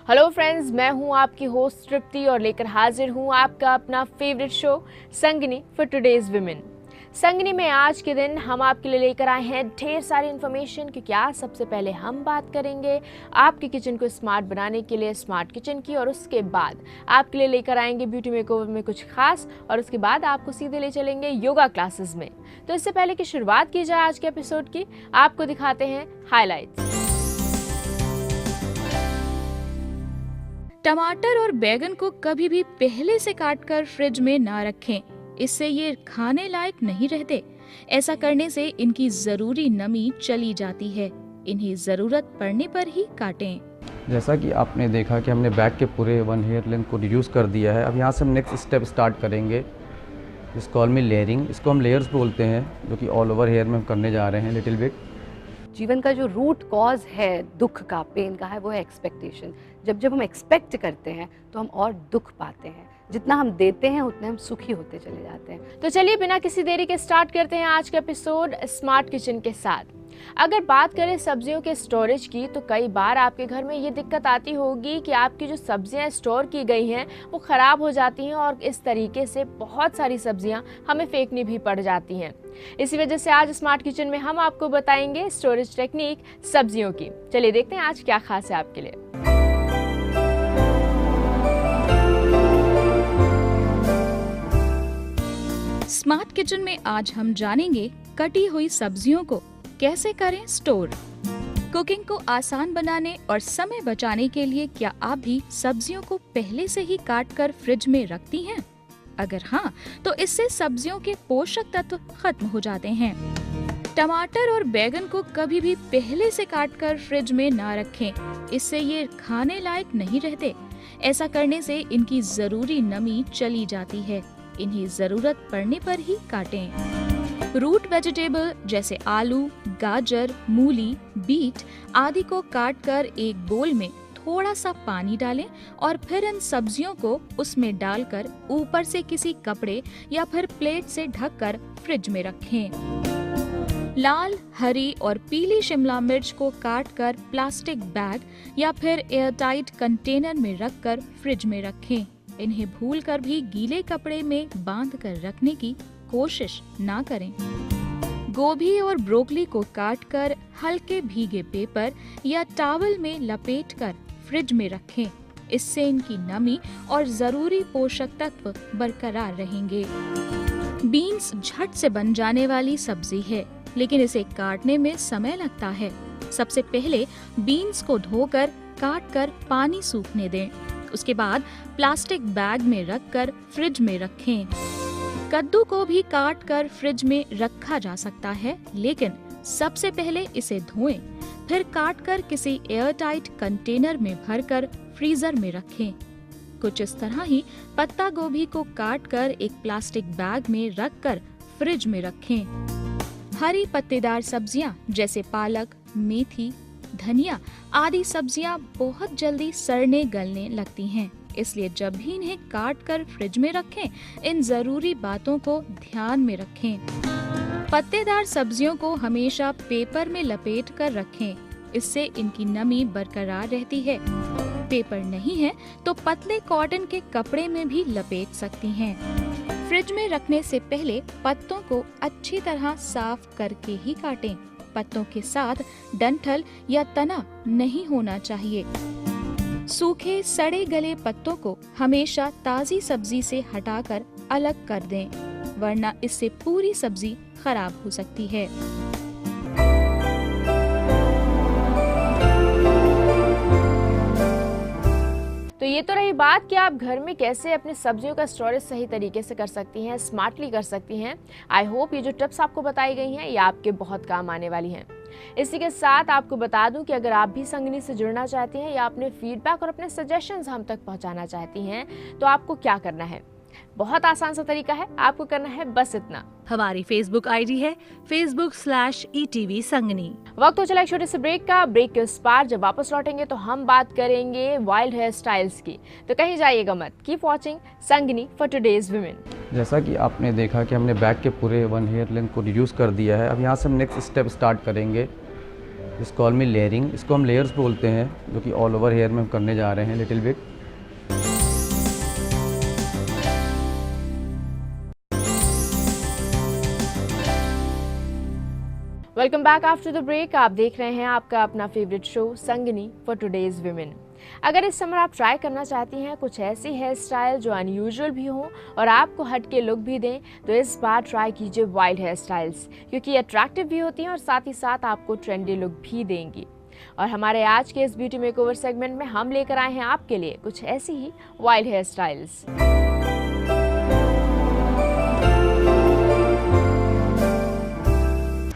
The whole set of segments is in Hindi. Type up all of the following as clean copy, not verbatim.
हेलो फ्रेंड्स, मैं हूं आपकी होस्ट तृप्ति और लेकर हाजिर हूं आपका अपना favourite show Sangini for today's women. Sangini में आज के दिन हम आपके लिए लेकर आए हैं ढेर सारी इन्फॉर्मेशन, क्योंकि आज सबसे पहले हम बात करेंगे आपके किचन को स्मार्ट बनाने के लिए स्मार्ट किचन की, और उसके बाद आपके लिए लेकर आएंगे ब्यूटी मेकओवर में कुछ खास, और उसके बाद आपको सीधे ले चलेंगे योगा क्लासेस में। तो इससे पहले कि शुरुआत की जाए आज के एपिसोड की, आपको दिखाते हैं हाईलाइट्स। टमाटर और बैगन को कभी भी पहले से काटकर फ्रिज में ना रखें, इससे ये खाने लायक नहीं रहते। ऐसा करने से इनकी जरूरी नमी चली जाती है। इन्हें जरूरत पड़ने पर ही काटें। जैसा कि आपने देखा कि हमने बैक के पूरे 1 हेयर लेंथ को रिड्यूस कर दिया है। अब यहाँ से हम नेक्स्ट स्टेप स्टार्ट करेंगे, इस कॉल में लेयरिंग। इसको हम लेयर्स बोलते हैं, जो कि ऑल ओवर हेयर में हम करने जा रहे हैं लिटिल बिट। जीवन का जो रूट कॉज है दुख का, पेन का है, वो है एक्सपेक्टेशन। जब हम एक्सपेक्ट करते हैं तो हम और दुख पाते हैं। जितना हम देते हैं उतने हम सुखी होते चले जाते हैं। तो चलिए बिना किसी देरी के स्टार्ट करते हैं आज का एपिसोड स्मार्ट किचन के साथ। अगर बात करें सब्जियों के स्टोरेज की, तो कई बार आपके घर में ये दिक्कत आती होगी कि आपकी जो सब्जियां स्टोर की गई हैं वो ख़राब हो जाती हैं, और इस तरीके से बहुत सारी सब्जियां हमें फेंकनी भी पड़ जाती हैं। इसी वजह से आज स्मार्ट किचन में हम आपको बताएंगे स्टोरेज टेक्निक सब्जियों की। चलिए देखते हैं आज क्या खास है आपके लिए। स्मार्ट किचन में आज हम जानेंगे कटी हुई सब्जियों को कैसे करें स्टोर। कुकिंग को आसान बनाने और समय बचाने के लिए क्या आप भी सब्जियों को पहले से ही काट कर फ्रिज में रखती हैं? अगर हाँ, तो इससे सब्जियों के पोषक तत्व खत्म हो जाते हैं। टमाटर और बैगन को कभी भी पहले से काट कर फ्रिज में ना रखें, इससे ये खाने लायक नहीं रहते। ऐसा करने से इनकी जरूरी नमी चली जाती है। इन्हें जरूरत पड़ने पर ही काटें। रूट वेजिटेबल जैसे आलू, गाजर, मूली, बीट आदि को काटकर एक बोल में थोड़ा सा पानी डालें और फिर इन सब्जियों को उसमें डालकर ऊपर से किसी कपड़े या फिर प्लेट से ढककर फ्रिज में रखें। लाल, हरी और पीली शिमला मिर्च को काटकर प्लास्टिक बैग या फिर एयरटाइट कंटेनर में रखकर फ्रिज में रखें। इन्हें भूलकर भी गीले कपड़े में बांध कर रखने की कोशिश ना करें। गोभी और ब्रोकली को काटकर हल्के भीगे पेपर या टॉवल में लपेटकर फ्रिज में रखें। इससे इनकी नमी और जरूरी पोषक तत्व बरकरार रहेंगे। बीन्स झट से बन जाने वाली सब्जी है, लेकिन इसे काटने में समय लगता है। सबसे पहले बीन्स को धोकर काटकर पानी सूखने दें। उसके बाद प्लास्टिक बैग में रखकर फ्रिज में रखें। कद्दू को भी काटकर फ्रिज में रखा जा सकता है, लेकिन सबसे पहले इसे धोएं, फिर काटकर किसी एयरटाइट कंटेनर में भरकर फ्रीजर में रखें। कुछ इस तरह ही पत्ता गोभी को काटकर एक प्लास्टिक बैग में रखकर फ्रिज में रखें। हरी पत्तेदार सब्जियां जैसे पालक, मेथी, धनिया आदि सब्जियां बहुत जल्दी सड़ने गलने लगती हैं, इसलिए जब भी इन्हें काट कर फ्रिज में रखें, इन जरूरी बातों को ध्यान में रखें। पत्तेदार सब्जियों को हमेशा पेपर में लपेट कर रखें, इससे इनकी नमी बरकरार रहती है। पेपर नहीं है तो पतले कॉटन के कपड़े में भी लपेट सकती हैं। फ्रिज में रखने से पहले पत्तों को अच्छी तरह साफ करके ही काटें। पत्तों के साथ डंठल या तना नहीं होना चाहिए। सूखे सड़े गले पत्तों को हमेशा ताजी सब्जी से हटाकर अलग कर दें, वरना इससे पूरी सब्जी खराब हो सकती है। तो ये तो रही बात कि आप घर में कैसे अपनी सब्जियों का स्टोरेज सही तरीके से कर सकती हैं, स्मार्टली कर सकती हैं। आई होप ये जो टिप्स आपको बताई गई हैं ये आपके बहुत काम आने वाली हैं। इसी के साथ आपको बता दूं कि अगर आप भी संगिनी से जुड़ना चाहती हैं या अपने फीडबैक और अपने सजेशंस हम तक पहुंचाना चाहती हैं, तो आपको क्या करना है। बहुत आसान सा तरीका है, आपको करना है बस इतना। हमारी फेसबुक आईडी है facebook/ETV संगनी। वक्त हो चला एक छोटे से ब्रेक का। ब्रेक के उस पार जब वापस लौटेंगे तो हम बात करेंगे वाइल्ड हेयर स्टाइल्स की। तो कहीं जाइएगा मत, keep watching Sangini for today's women. जैसा कि आपने देखा कि हमने बैक के पूरे 1 हेयर लेंथ को रिड्यूस कर दिया है। अब यहाँ से हम नेक्स्ट स्टेप स्टार्ट करेंगे, दिस कॉल मी लेयरिंग, इसको हम लेयर्स बोलते हैं, जो कि ऑल ओवर हेयर में हम करने जा रहे हैं little bit. Welcome back after the break. आप देख रहे हैं आपका अपना favourite show Sangini for today's women. अगर इस समर आप ट्राई करना चाहती हैं कुछ ऐसी हेयर स्टाइल जो अनयूजुअल भी हो और आपको हट के लुक भी दें, तो इस बार ट्राई कीजिए वाइल्ड हेयर स्टाइल्स, क्योंकि अट्रैक्टिव भी होती हैं और साथ ही साथ आपको ट्रेंडी लुक भी देंगी। और हमारे आज के इस ब्यूटी मेकओवर सेगमेंट में हम लेकर आए हैं आपके लिए कुछ ऐसी ही वाइल्ड हेयर स्टाइल्स।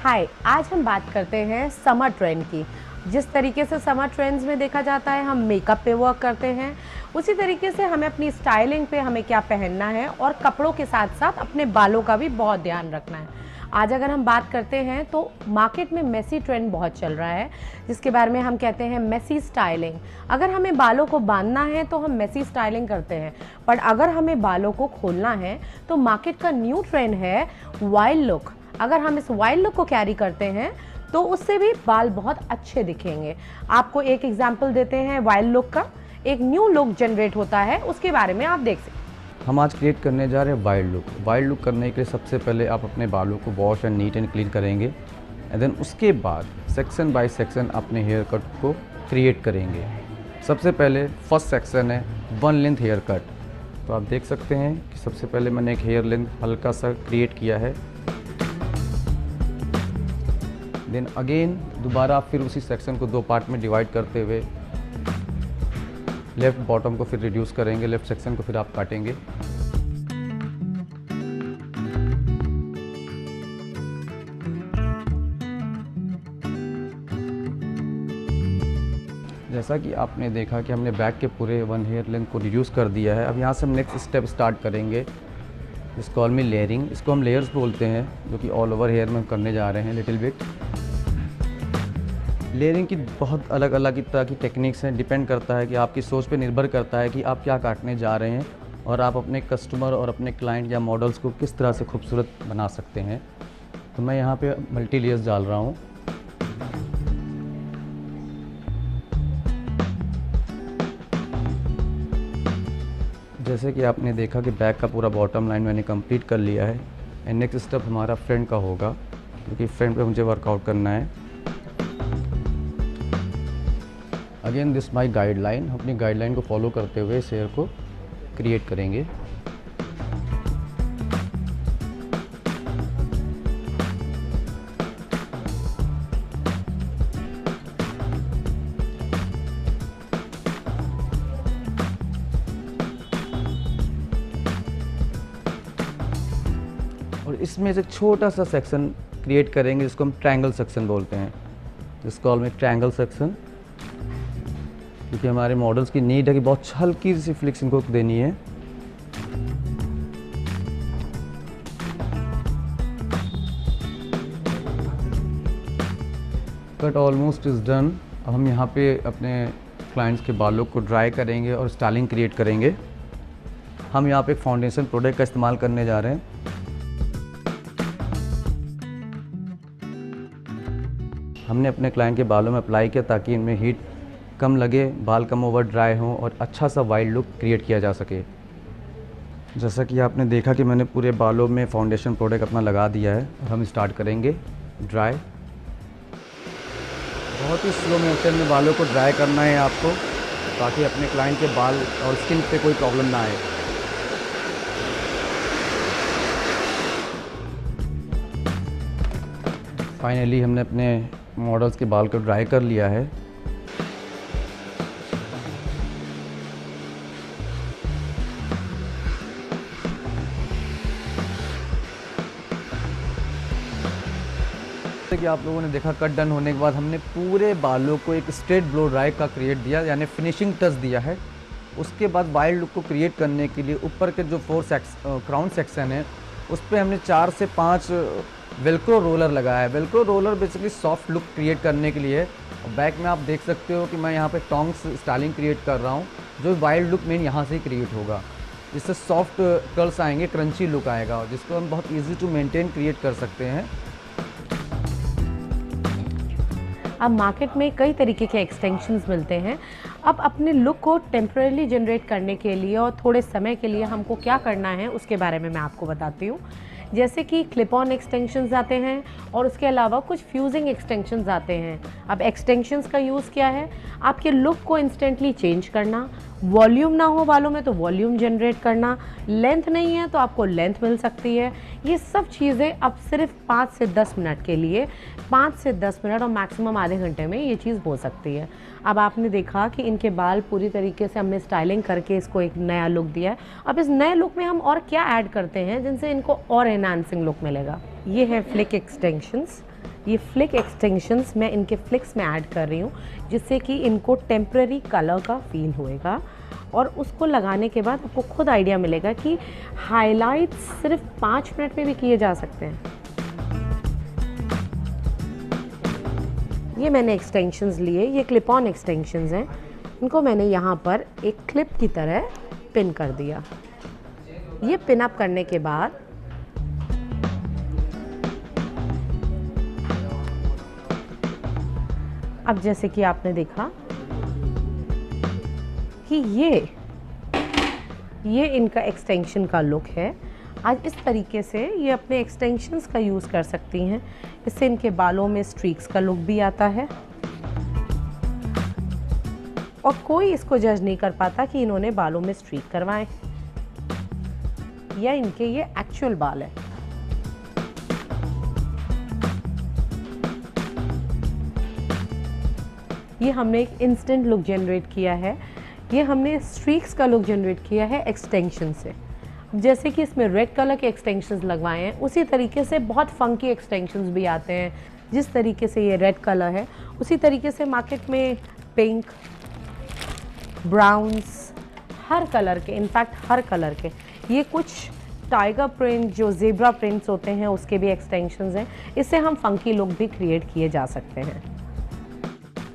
हाय, आज हम बात करते हैं समर ट्रेंड की। जिस तरीके से समर ट्रेंड्स में देखा जाता है हम मेकअप पे वर्क करते हैं, उसी तरीके से हमें अपनी स्टाइलिंग पे हमें क्या पहनना है और कपड़ों के साथ साथ अपने बालों का भी बहुत ध्यान रखना है। आज अगर हम बात करते हैं तो मार्केट में मेसी ट्रेंड बहुत चल रहा है, जिसके बारे में हम कहते हैं मेसी स्टाइलिंग। अगर हमें बालों को बांधना है तो हम मेसी स्टाइलिंग करते हैं, पर अगर हमें बालों को खोलना है तो मार्केट का न्यू ट्रेंड है वाइल्ड लुक। अगर हम इस वाइल्ड लुक को कैरी करते हैं तो उससे भी बाल बहुत अच्छे दिखेंगे। आपको एक एग्जांपल देते हैं वाइल्ड लुक का। एक न्यू लुक जनरेट होता है, उसके बारे में आप देख सकते हैं। हम आज क्रिएट करने जा रहे हैं वाइल्ड लुक। वाइल्ड लुक करने के लिए सबसे पहले आप अपने बालों को wash and neat and clean करेंगे, एंड देन उसके बाद सेक्शन बाय सेक्शन अपने हेयर कट को क्रिएट करेंगे। सबसे पहले फर्स्ट सेक्शन है 1 लेंथ हेयर कट। तो आप देख सकते हैं कि सबसे पहले मैंने एक हेयर लेंथ हल्का सा क्रिएट किया है। देन अगेन दोबारा फिर उसी सेक्शन को 2 पार्ट में डिवाइड करते हुए लेफ़्ट बॉटम को फिर रिड्यूस करेंगे, लेफ़्ट सेक्शन को फिर आप काटेंगे। जैसा कि आपने देखा कि हमने बैक के पूरे 1 हेयर लेंथ को रिड्यूस कर दिया है। अब यहाँ से हम नेक्स्ट स्टेप स्टार्ट करेंगे, दिस कॉल मी लेयरिंग। इसको हम लेयर्स बोलते हैं, जो कि ऑल ओवर हेयर में हम करने जा रहे हैं लिटिल बिट। लेयरिंग की बहुत अलग अलग तरह की टेक्निक्स हैं, डिपेंड करता है कि आपकी सोच पे निर्भर करता है कि आप क्या काटने जा रहे हैं और आप अपने कस्टमर और अपने क्लाइंट या मॉडल्स को किस तरह से खूबसूरत बना सकते हैं। तो मैं यहाँ पे मल्टी लेयर्स डाल रहा हूँ। जैसे कि आपने देखा कि बैक का पूरा बॉटम लाइन मैंने कंप्लीट कर लिया है, एंड नेक्स्ट स्टेप हमारा फ्रंट का होगा, क्योंकि फ्रंट पे मुझे वर्कआउट करना है। अगेन दिस माई गाइडलाइन, अपनी गाइडलाइन को फॉलो करते हुए इस हेयर को क्रिएट करेंगे। और इसमें से छोटा सा सेक्शन क्रिएट करेंगे जिसको हम ट्रायंगल सेक्शन बोलते हैं। जिसको कॉल में ट्रायंगल सेक्शन, क्योंकि हमारे मॉडल्स की नीड है कि बहुत हल्की सी फ्लिक्स इनको देनी है। Cut almost is done. अब हम यहाँ पे अपने क्लाइंट्स के बालों को ड्राई करेंगे और स्टाइलिंग क्रिएट करेंगे। हम यहाँ पे एक फाउंडेशन प्रोडक्ट का इस्तेमाल करने जा रहे हैं। हमने अपने क्लाइंट के बालों में अप्लाई किया ताकि इनमें हीट कम लगे, बाल कम ओवर ड्राई हों और अच्छा सा वाइल्ड लुक क्रिएट किया जा सके। जैसा कि आपने देखा कि मैंने पूरे बालों में फाउंडेशन प्रोडक्ट अपना लगा दिया है और हम स्टार्ट करेंगे ड्राई। बहुत ही स्लो मोशन में बालों को ड्राई करना है आपको, ताकि अपने क्लाइंट के बाल और स्किन पे कोई प्रॉब्लम ना आए। फाइनली हमने अपने मॉडल्स के बाल को ड्राई कर लिया है। जैसे कि आप लोगों ने देखा, कट डन होने के बाद हमने पूरे बालों को एक स्ट्रेट ब्लो ड्राई का क्रिएट दिया, यानी फिनिशिंग टच दिया है। उसके बाद वाइल्ड लुक को क्रिएट करने के लिए ऊपर के जो 4 क्राउन सेक्शन है उस पर हमने 4 से 5 वेलक्रो रोलर लगाया है। Velcro roller basically soft look create करने के लिए है। और बैक में आप देख सकते हो कि मैं यहाँ पे टोंग्स स्टाइलिंग क्रिएट कर रहा हूँ, जो वाइल्ड लुक मेन यहाँ से ही क्रिएट होगा, जिससे सॉफ्ट कर्ल्स आएंगे, क्रंची लुक आएगा, और जिसको हम बहुत ईजी टू मेंटेन क्रिएट कर सकते हैं। अब मार्केट में कई तरीके के एक्सटेंशंस मिलते हैं। अब अपने लुक को टेम्परेली जनरेट करने के लिए और थोड़े समय के लिए हमको क्या करना है उसके बारे में मैं आपको बताती हूँ। जैसे कि क्लिप ऑन एक्सटेंशंस आते हैं और उसके अलावा कुछ फ्यूजिंग एक्सटेंशंस आते हैं। अब एक्सटेंशंस का यूज़ क्या है? आपके लुक को इंस्टेंटली चेंज करना, वॉल्यूम ना हो बालों में तो वॉल्यूम जनरेट करना, लेंथ नहीं है तो आपको लेंथ मिल सकती है। ये सब चीज़ें अब सिर्फ 5 से 10 मिनट के लिए, 5 से 10 मिनट और मैक्सिमम आधे घंटे में ये चीज़ हो सकती है। अब आपने देखा कि इनके बाल पूरी तरीके से हमने स्टाइलिंग करके इसको एक नया लुक दिया है। अब इस नए लुक में हम और क्या ऐड करते हैं जिनसे इनको और एनहांसिंग लुक मिलेगा? ये है फ्लिक एक्सटेंशंस। ये फ्लिक एक्सटेंशंस मैं इनके फ्लिक्स में ऐड कर रही हूँ जिससे कि इनको टेम्पररी कलर का फील होएगा और उसको लगाने के बाद आपको खुद आइडिया मिलेगा कि हाइलाइट्स सिर्फ 5 मिनट में भी किए जा सकते हैं। ये मैंने एक्सटेंशंस लिए, ये क्लिप ऑन एक्सटेंशंस हैं। इनको मैंने यहाँ पर एक क्लिप की तरह पिन कर दिया। ये पिन अप करने के बाद अब जैसे कि आपने देखा कि ये इनका एक्सटेंशन का लुक है। आज इस तरीके से ये अपने एक्सटेंशंस का यूज़ कर सकती हैं। इससे इनके बालों में स्ट्रीक्स का लुक भी आता है और कोई इसको जज नहीं कर पाता कि इन्होंने बालों में स्ट्रीक करवाए या इनके ये एक्चुअल बाल है। ये हमने एक इंस्टेंट लुक जनरेट किया है। ये हमने स्ट्रीक्स का लुक जनरेट किया है एक्सटेंशन से। जैसे कि इसमें रेड कलर के एक्सटेंशंस लगवाए हैं, उसी तरीके से बहुत फंकी एक्सटेंशंस भी आते हैं। जिस तरीके से ये रेड कलर है उसी तरीके से मार्केट में पिंक, ब्राउन्स, हर कलर के, इनफैक्ट हर कलर के, ये कुछ टाइगर प्रिंट जो ज़ेब्रा प्रिंट्स होते हैं उसके भी एक्सटेंशंस हैं। इससे हम फंकी लुक भी क्रिएट किए जा सकते हैं।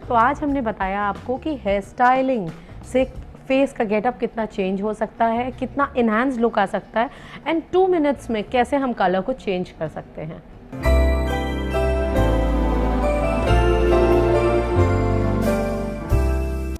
तो आज हमने बताया आपको कि हेयर स्टाइलिंग से फेस का गेटअप कितना चेंज हो सकता है, कितना इन्हांस लुक आ सकता है एंड 2 मिनट्स में कैसे हम कलर को चेंज कर सकते हैं।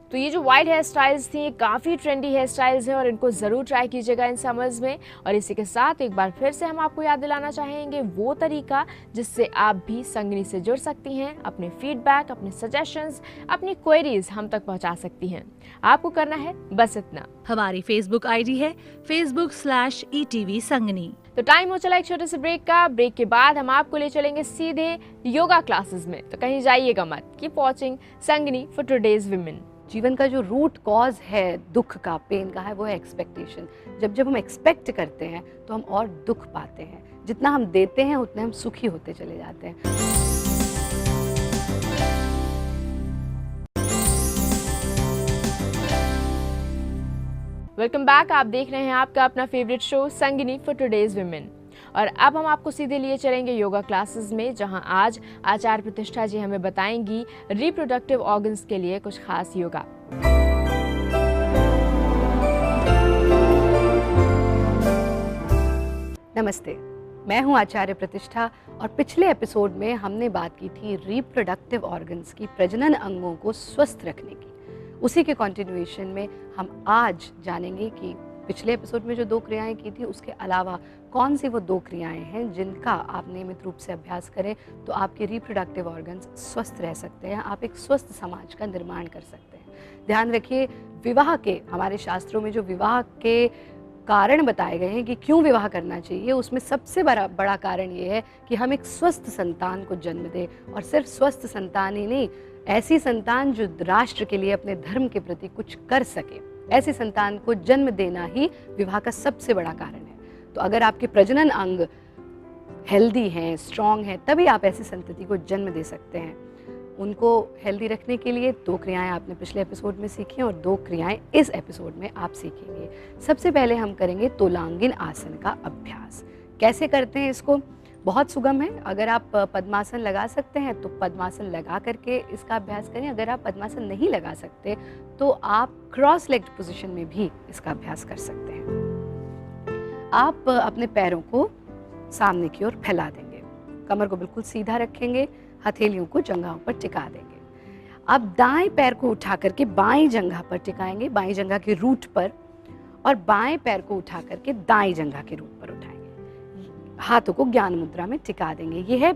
तो ये जो वाइड हेयर स्टाइल्स थी ये काफ़ी ट्रेंडी हेयर स्टाइल्स हैं और इनको ज़रूर ट्राई कीजिएगा इन समर्स में। और इसी के साथ एक बार फिर से हम आपको याद दिलाना चाहेंगे वो तरीका जिससे आप भी संगनी से जुड़ सकती हैं, अपने फीडबैक, अपने सजेशंस, अपनी क्वेरीज हम तक पहुंचा सकती हैं। आपको करना है बस इतना। हमारी फेसबुक आईडी है facebook/ETV संगनी। तो टाइम हो चला एक छोटे से ब्रेक का। ब्रेक के बाद हम आपको ले चलेंगे सीधे योगा क्लासेस में, तो कहीं जाइएगा मत। Keep watching Sangini for today's women. जीवन का जो रूट कॉज है दुख का, पेन का है, वो है एक्सपेक्टेशन। जब हम एक्सपेक्ट करते हैं तो हम और दुख पाते हैं। जितना हम देते हैं उतने हम सुखी होते चले जाते हैं। Welcome back. आप देख रहे हैं आपका अपना favourite show Sangini for today's women. और अब हम आपको सीधे लिए चलेंगे योगा क्लासेस में, जहां आज आचार्य प्रतिष्ठा जी हमें बताएंगी रिप्रोडक्टिव ऑर्गन्स के लिए कुछ खास योगा। नमस्ते, मैं हूं आचार्य प्रतिष्ठा और पिछले एपिसोड में हमने बात की थी रिप्रोडक्टिव ऑर्गन्स की, प्रजनन अंगों को स्वस्थ रखने की। उसी के कंटिन्यूएशन में हम आज जानेंगे कि पिछले एपिसोड में जो 2 क्रियाएं की थी उसके अलावा कौन सी वो 2 क्रियाएं हैं जिनका आप नियमित रूप से अभ्यास करें तो आपके रिप्रोडक्टिव ऑर्गन्स स्वस्थ रह सकते हैं, आप एक स्वस्थ समाज का निर्माण कर सकते हैं। ध्यान रखिए, विवाह के, हमारे शास्त्रों में जो विवाह के कारण बताए गए हैं कि क्यों विवाह करना चाहिए, उसमें सबसे बड़ा कारण ये है कि हम एक स्वस्थ संतान को जन्म दें। और सिर्फ स्वस्थ संतान ही नहीं, ऐसी संतान जो राष्ट्र के लिए, अपने धर्म के प्रति कुछ कर सके, ऐसी संतान को जन्म देना ही विवाह का सबसे बड़ा कारण है। तो अगर आपके प्रजनन अंग हेल्दी हैं, स्ट्रॉन्ग हैं, तभी आप ऐसी संतति को जन्म दे सकते हैं। उनको हेल्दी रखने के लिए 2 क्रियाएं आपने पिछले एपिसोड में सीखी और 2 क्रियाएं इस एपिसोड में आप सीखेंगे। सबसे पहले हम करेंगे तोलांगिन आसन का अभ्यास। कैसे करते हैं इसको? बहुत सुगम है। अगर आप पद्मासन लगा सकते हैं तो पद्मासन लगा करके इसका अभ्यास करें। अगर आप पद्मासन नहीं लगा सकते तो आप क्रॉस लेग्ड पोजीशन में भी इसका अभ्यास कर सकते हैं। आप अपने पैरों को सामने की ओर फैला देंगे, कमर को बिल्कुल सीधा रखेंगे, हथेलियों को जंघाओं पर टिका देंगे। आप दाएं पैर को उठा करके बाएं जंघा पर टिकाएंगे, बाएं जंघा के रूट पर, और बाएं पैर को उठा करके दाएं जंघा के रूट पर उठाएंगे। हाथों को ज्ञान मुद्रा में टिका देंगे। ये है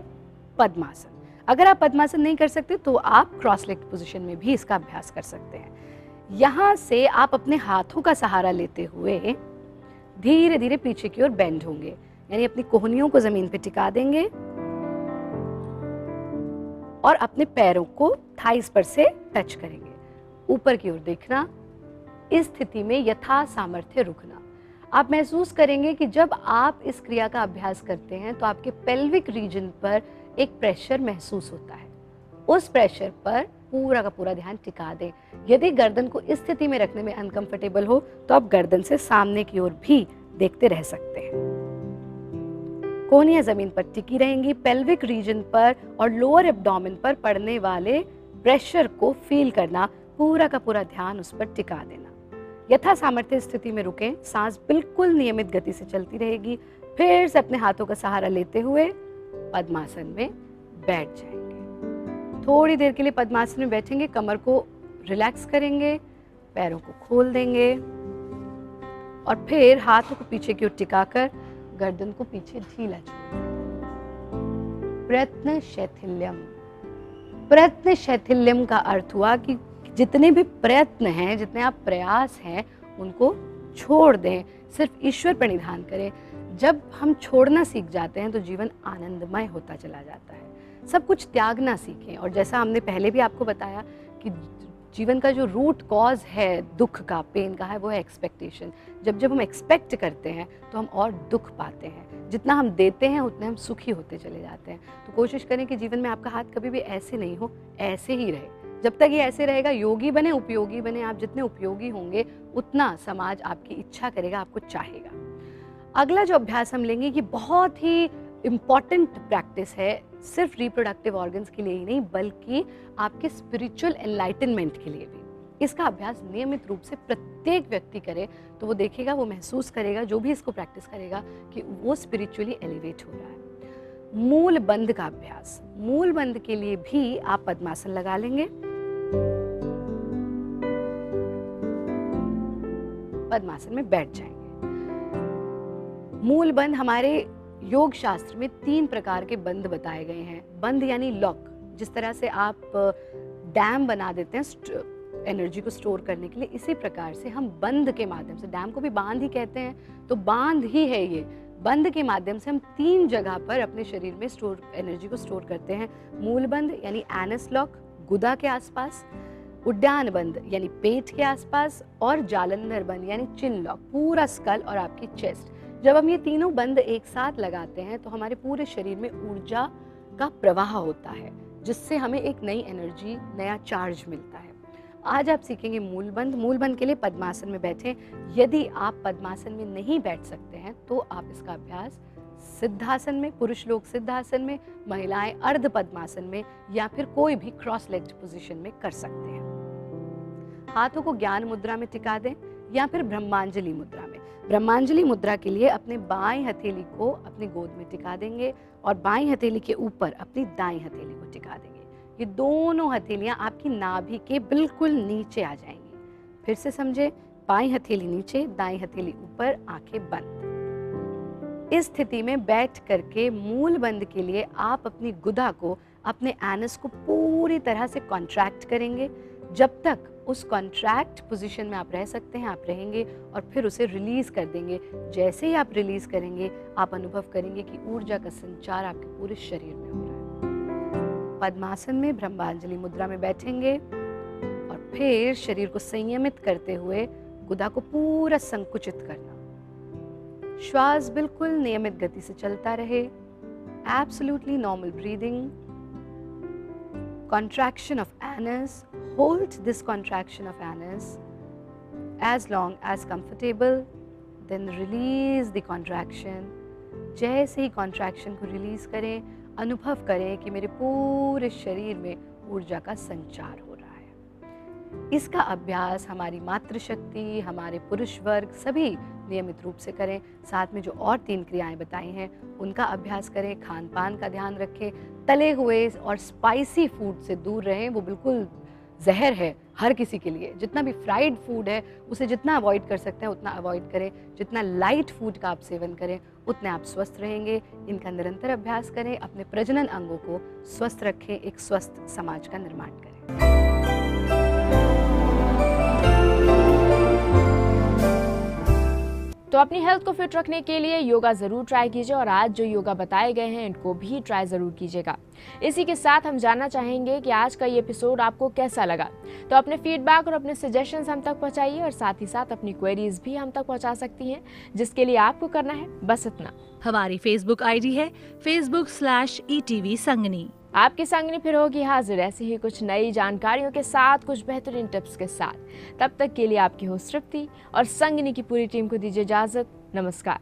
पद्मासन। अगर आप पद्मासन नहीं कर सकते तो आप क्रॉस लेग पोजीशन में भी इसका अभ्यास कर सकते हैं। यहाँ से आप अपने हाथों का सहारा लेते हुए धीरे धीरे पीछे की ओर बेंड होंगे, यानी अपनी कोहनियों को जमीन पे टिका देंगे और अपने पैरों को थाइस पर से टच करेंगे, ऊपर की ओर देखना। इस स्थिति में यथा सामर्थ्य रुकना। आप महसूस करेंगे कि जब आप इस क्रिया का अभ्यास करते हैं तो आपके पेल्विक रीजन पर एक प्रेशर महसूस होता है। उस प्रेशर पर पूरा का पूरा ध्यान टिका दें। यदि गर्दन को इस स्थिति में रखने में अनकंफर्टेबल हो तो आप गर्दन से सामने की ओर भी देखते रह सकते हैं। कोहनियां जमीन पर टिकी रहेंगी। पेल्विक रीजन पर और लोअर एब्डोमेन पर पड़ने वाले प्रेशर को फील करना, पूरा का पूरा ध्यान उस पर टिका देना। यथा सामर्थ्य स्थिति में रुकें, सांस बिल्कुल नियमित गति से चलती रहेगी। फिर से अपने हाथों का सहारा लेते हुए पद्मासन में बैठ जाएंगे। थोड़ी देर के लिए पद्मासन में बैठेंगे, कमर को रिलैक्स करेंगे, पैरों को खोल देंगे और फिर हाथों को पीछे की ओर टिकाकर गर्दन को पीछे ढीला छोड़ेंगे। प्रयत्न शैथिल्यम। प्रयत्न शैथिल्यम का अर्थ हुआ कि जितने भी प्रयत्न हैं, जितने आप प्रयास हैं, उनको छोड़ दें, सिर्फ ईश्वर पर निधान करें। जब हम छोड़ना सीख जाते हैं तो जीवन आनंदमय होता चला जाता है। सब कुछ त्यागना सीखें। और जैसा हमने पहले भी आपको बताया कि जीवन का जो रूट कॉज है दुख का, पेन का है, वो है एक्सपेक्टेशन। जब हम एक्सपेक्ट करते हैं तो हम और दुख पाते हैं। जितना हम देते हैं उतने हम सुखी होते चले जाते हैं। तो कोशिश करें कि जीवन में आपका हाथ कभी भी ऐसे नहीं हो, ऐसे ही रहे। जब तक ये ऐसे रहेगा, योगी बने, उपयोगी बने। आप जितने उपयोगी होंगे उतना समाज आपकी इच्छा करेगा, आपको चाहेगा। अगला जो अभ्यास हम लेंगे, ये बहुत ही इम्पॉर्टेंट प्रैक्टिस है, सिर्फ रिप्रोडक्टिव ऑर्गन्स के लिए ही नहीं बल्कि आपके स्पिरिचुअल एनलाइटनमेंट के लिए भी। इसका अभ्यास नियमित रूप से प्रत्येक व्यक्ति करे तो वो देखेगा, वो महसूस करेगा, जो भी इसको प्रैक्टिस करेगा, कि वो स्पिरिचुअली एलिवेट हो रहा है। मूल बंध का अभ्यास। मूल बंध के लिए भी आप पद्मासन लगा लेंगे। पद्मासन में बैठ जाएंगे। मूल बंध, हमारे योग शास्त्र में 3 प्रकार के बंध बताए गए हैं। बंध यानी लॉक, जिस तरह से आप डैम बना देते हैं एनर्जी को स्टोर करने के लिए, इसी प्रकार से हम बंध के माध्यम से, डैम को भी बांध ही कहते हैं, तो बांध ही है ये। बंध के माध्यम से हम 3 जगह पर अपने शरीर में एनर्जी को स्टोर करते हैं। मूल बंध यानी एनस लॉक, गुदा के आसपास, उड्डान बंध यानी पेट के आसपास, और जालंधर बंध यानी चिन लॉक, पूरा स्कल और आपकी चेस्ट। जब हम ये तीनों बंध एक साथ लगाते हैं तो हमारे पूरे शरीर में ऊर्जा का प्रवाह होता है, जिससे हमें एक नई एनर्जी, नया चार्ज मिलता है। आज आप सीखेंगे मूल बंध। मूल बंध के लिए पद्मासन में बैठें। यदि आप पद्मासन में नहीं बैठ सकते हैं तो आप इसका अभ्यास सिद्धासन में, पुरुष लोग सिद्धासन में, महिलाएं अर्ध पद्मासन में, या फिर कोई भी क्रॉस लेग्ड पोजीशन में कर सकते हैं। हाथों को ज्ञान मुद्रा में टिका दें या फिर ब्रह्मांजलि मुद्रा में। ब्रह्मांजलि मुद्रा के लिए अपने बाएं हथेली को अपनी गोद में टिका देंगे और बाएं हथेली के ऊपर अपनी दाएं हथेली को टिका देंगे। ये दोनों हथेलियां आपकी नाभि के बिल्कुल नीचे आ जाएंगी। फिर से समझे, बाएं हथेली नीचे, दाएं हथेली ऊपर, आंखें बंद। इस स्थिति में बैठ करके मूल बंध के लिए आप अपनी गुदा को, अपने एनस को पूरी तरह से कॉन्ट्रैक्ट करेंगे। जब तक उस कॉन्ट्रैक्ट पोजीशन में आप रह सकते हैं आप रहेंगे और फिर उसे रिलीज कर देंगे। जैसे ही आप रिलीज करेंगे आप अनुभव करेंगे कि ऊर्जा का संचार आपके पूरे शरीर में हो रहा है। पद्मासन में ब्रह्मांजलि मुद्रा में बैठेंगे और फिर शरीर को संयमित करते हुए गुदा को पूरा संकुचित करना। श्वास बिल्कुल नियमित गति से चलता रहे। Absolutely normal breathing. Contraction of anus. Hold this contraction of anus as long as comfortable. Then release the contraction. जैसे ही contraction को release करें, अनुभव करें कि मेरे पूरे शरीर में ऊर्जा का संचार हो रहा है। इसका अभ्यास हमारी मातृशक्ति, हमारे पुरुष वर्ग सभी नियमित रूप से करें। साथ में जो और 3 क्रियाएं बताई हैं उनका अभ्यास करें। खान पान का ध्यान रखें। तले हुए और स्पाइसी फूड से दूर रहें, वो बिल्कुल जहर है हर किसी के लिए। जितना भी फ्राइड फूड है उसे जितना अवॉइड कर सकते हैं उतना अवॉइड करें, जितना लाइट फूड का आप सेवन करें उतने आप स्वस्थ रहेंगे। इनका निरंतर अभ्यास करें, अपने प्रजनन अंगों को स्वस्थ रखें, एक स्वस्थ समाज का निर्माण करें। तो अपनी हेल्थ को फिट रखने के लिए योगा ज़रूर ट्राई कीजिए और आज जो योगा बताए गए हैं इनको भी ट्राई ज़रूर कीजिएगा। इसी के साथ हम जानना चाहेंगे कि आज का ये एपिसोड आपको कैसा लगा। तो अपने फीडबैक और अपने सजेशंस हम तक पहुंचाइए और साथ ही साथ अपनी क्वेरीज भी हम तक पहुंचा सकती हैं, जिसके लिए आपको करना है बस इतना। हमारी फेसबुक आईडी है facebook/ETV संगनी। आपकी संगनी फिर होगी हाजिर ऐसी ही कुछ नई जानकारियों के साथ, कुछ बेहतरीन टिप्स के साथ। तब तक के लिए आपकी होस्ट तृप्ति और संगनी की पूरी टीम को दीजिए इजाजत। नमस्कार।